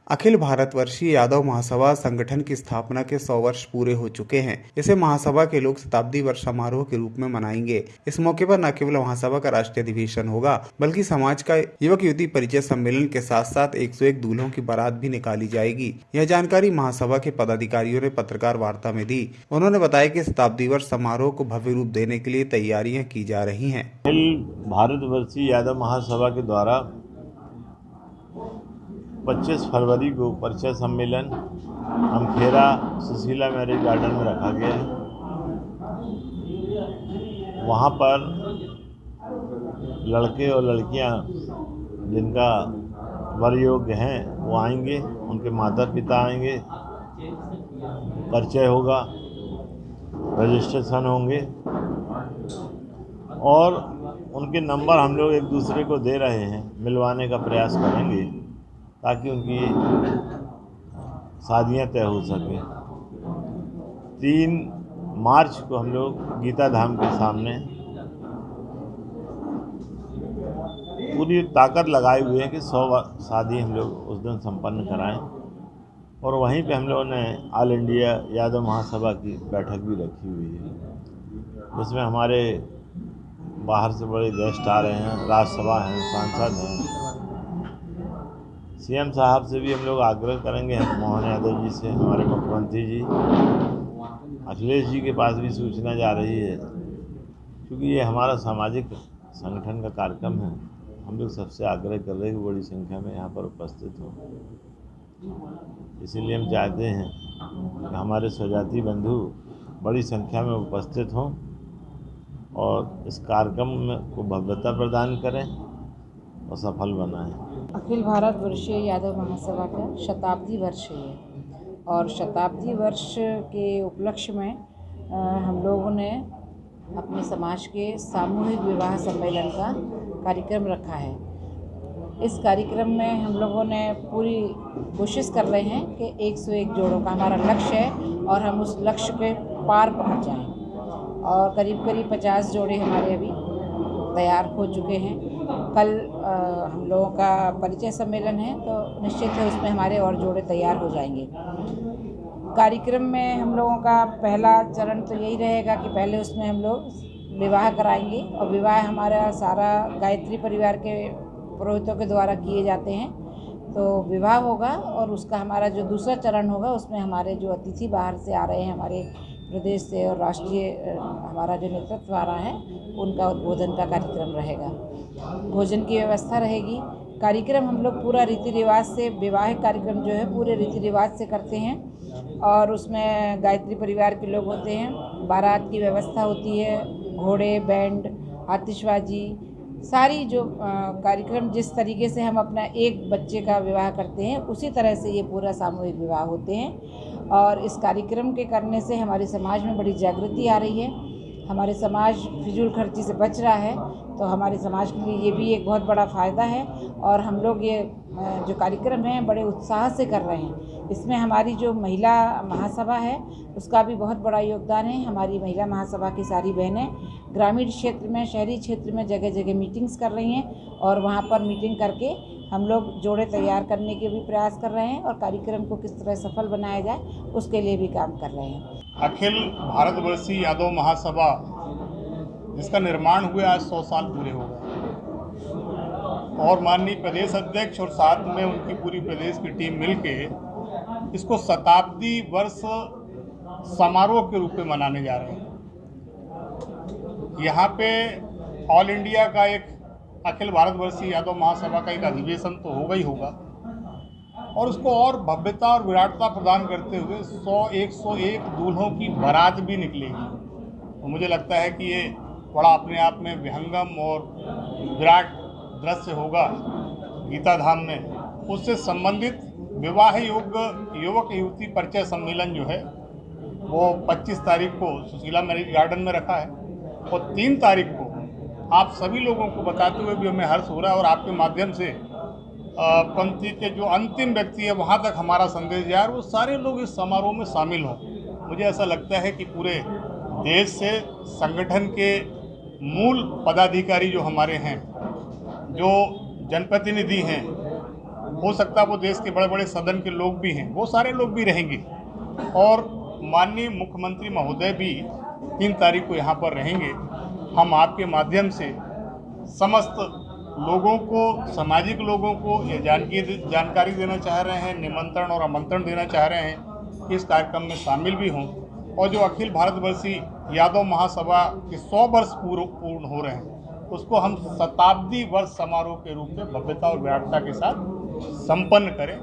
अखिल भारतवर्षीय यादव महासभा संगठन की स्थापना के 100 वर्ष पूरे हो चुके हैं। इसे महासभा के लोग शताब्दी वर्ष समारोह के रूप में मनाएंगे। इस मौके पर न केवल महासभा का राष्ट्रीय अधिवेशन होगा, बल्कि समाज का युवक युवती परिचय सम्मेलन के साथ साथ 101 दूल्हों की बारात भी निकाली जाएगी। यह जानकारी महासभा के पदाधिकारियों ने पत्रकार वार्ता में दी। उन्होंने बताया कि शताब्दी वर्ष समारोह को भव्य रूप देने के लिए तैयारियां की जा रही हैं। अखिल भारतवर्षीय यादव महासभा के द्वारा 25 फरवरी को परिचय सम्मेलन अमखेरा सुशीला मैरिज गार्डन में रखा गया है। वहाँ पर लड़के और लड़कियाँ जिनका वर योग्य हैं वो आएंगे, उनके माता पिता आएंगे, परिचय होगा, रजिस्ट्रेशन होंगे और उनके नंबर हम लोग एक दूसरे को दे रहे हैं, मिलवाने का प्रयास करेंगे ताकि उनकी शादियां तय हो सकें। 3 मार्च को हम लोग गीता धाम के सामने पूरी ताकत लगाए हुए हैं कि 100 शादी हम लोग उस दिन संपन्न कराएं और वहीं पे हम लोगों ने ऑल इंडिया यादव महासभा की बैठक भी रखी हुई है, जिसमें हमारे बाहर से बड़े गेस्ट आ रहे हैं, राज्यसभा हैं, सांसद हैं। सीएम साहब से भी हम लोग आग्रह करेंगे, मोहन यादव जी से, हमारे मुख्यमंत्री जी, अखिलेश जी के पास भी सूचना जा रही है, क्योंकि ये हमारा सामाजिक संगठन का कार्यक्रम है। हम लोग सबसे आग्रह कर रहे हैं कि बड़ी संख्या में यहाँ पर उपस्थित हो। इसीलिए हम चाहते हैं कि हमारे स्वजाति बंधु बड़ी संख्या में उपस्थित हों और इस कार्यक्रम को भव्यता प्रदान करें और सफल बनाएं। अखिल भारत वर्षीय यादव महासभा का शताब्दी वर्ष है और शताब्दी वर्ष के उपलक्ष्य में हम लोगों ने अपने समाज के सामूहिक विवाह सम्मेलन का कार्यक्रम रखा है। इस कार्यक्रम में हम लोगों ने पूरी कोशिश कर रहे हैं कि 101 जोड़ों का हमारा लक्ष्य है और हम उस लक्ष्य के पार पहुंच जाएं। और करीब 50 जोड़े हमारे अभी तैयार हो चुके हैं। कल हम लोगों का परिचय सम्मेलन है, तो निश्चित है उसमें हमारे और जोड़े तैयार हो जाएंगे। कार्यक्रम में हम लोगों का पहला चरण तो यही रहेगा कि पहले उसमें हम लोग विवाह कराएंगे और विवाह हमारा सारा गायत्री परिवार के पुरोहितों के द्वारा किए जाते हैं। तो विवाह होगा और उसका हमारा जो दूसरा चरण होगा उसमें हमारे जो अतिथि बाहर से आ रहे हैं, हमारे प्रदेश से और राष्ट्रीय हमारा जो नेतृत्व आ रहा है, उनका उद्बोधन का कार्यक्रम रहेगा। भोजन की व्यवस्था रहेगी। कार्यक्रम हम लोग पूरा रीति रिवाज से, वैवाहिक कार्यक्रम जो है पूरे रीति रिवाज से करते हैं और उसमें गायत्री परिवार के लोग होते हैं, बारात की व्यवस्था होती है, घोड़े, बैंड, आतिशबाजी, सारी जो कार्यक्रम जिस तरीके से हम अपना एक बच्चे का विवाह करते हैं उसी तरह से ये पूरा सामूहिक विवाह होते हैं। और इस कार्यक्रम के करने से हमारे समाज में बड़ी जागृति आ रही है। हमारे समाज फिजूल खर्ची से बच रहा है, तो हमारे समाज के लिए ये भी एक बहुत बड़ा फ़ायदा है और हम लोग ये जो कार्यक्रम है बड़े उत्साह से कर रहे हैं। इसमें हमारी जो महिला महासभा है उसका भी बहुत बड़ा योगदान है। हमारी महिला महासभा की सारी बहनें ग्रामीण क्षेत्र में, शहरी क्षेत्र में जगह जगह मीटिंग्स कर रही हैं और वहाँ पर मीटिंग करके हम लोग जोड़े तैयार करने के भी प्रयास कर रहे हैं और कार्यक्रम को किस तरह सफल बनाया जाए उसके लिए भी काम कर रहे हैं। अखिल भारतवर्षीय यादव महासभा जिसका निर्माण हुए आज 100 साल पूरे हो गए और माननीय प्रदेश अध्यक्ष और साथ में उनकी पूरी प्रदेश की टीम मिलके इसको शताब्दी वर्ष समारोह के रूप में मनाने जा रहे हैं। यहाँ पे ऑल इंडिया का एक अखिल भारतवर्षीय यादव महासभा का एक अधिवेशन तो होगा ही होगा और उसको और भव्यता और विराटता प्रदान करते हुए 101 दूल्हों की बारात भी निकलेगी। तो मुझे लगता है कि ये बड़ा अपने आप में विहंगम और विराट दृश्य होगा। गीता धाम में उससे संबंधित विवाह योग्य युवक युवती परिचय सम्मेलन जो है वो 25 तारीख को सुशीला मैरिज गार्डन में रखा है और 3 तारीख को आप सभी लोगों को बताते हुए भी हमें हर्ष हो रहा है और आपके माध्यम से पंक्ति के जो अंतिम व्यक्ति है वहाँ तक हमारा संदेश जाए और वो सारे लोग इस समारोह में शामिल हों। मुझे ऐसा लगता है कि पूरे देश से संगठन के मूल पदाधिकारी जो हमारे हैं, जो जनप्रतिनिधि हैं, हो सकता है वो देश के बड़े बड़े सदन के लोग भी हैं, वो सारे लोग भी रहेंगे। और माननीय मुख्यमंत्री महोदय भी 3 तारीख को यहाँ पर रहेंगे। हम आपके माध्यम से समस्त लोगों को, सामाजिक लोगों को ये जानकारी देना चाह रहे हैं, निमंत्रण और आमंत्रण देना चाह रहे हैं कि इस कार्यक्रम में शामिल भी हों। और जो अखिल भारतवर्षीय यादव महासभा के 100 वर्ष पूर्ण हो रहे हैं, उसको हम शताब्दी वर्ष समारोह के रूप में भव्यता और विराटता के साथ संपन्न करें।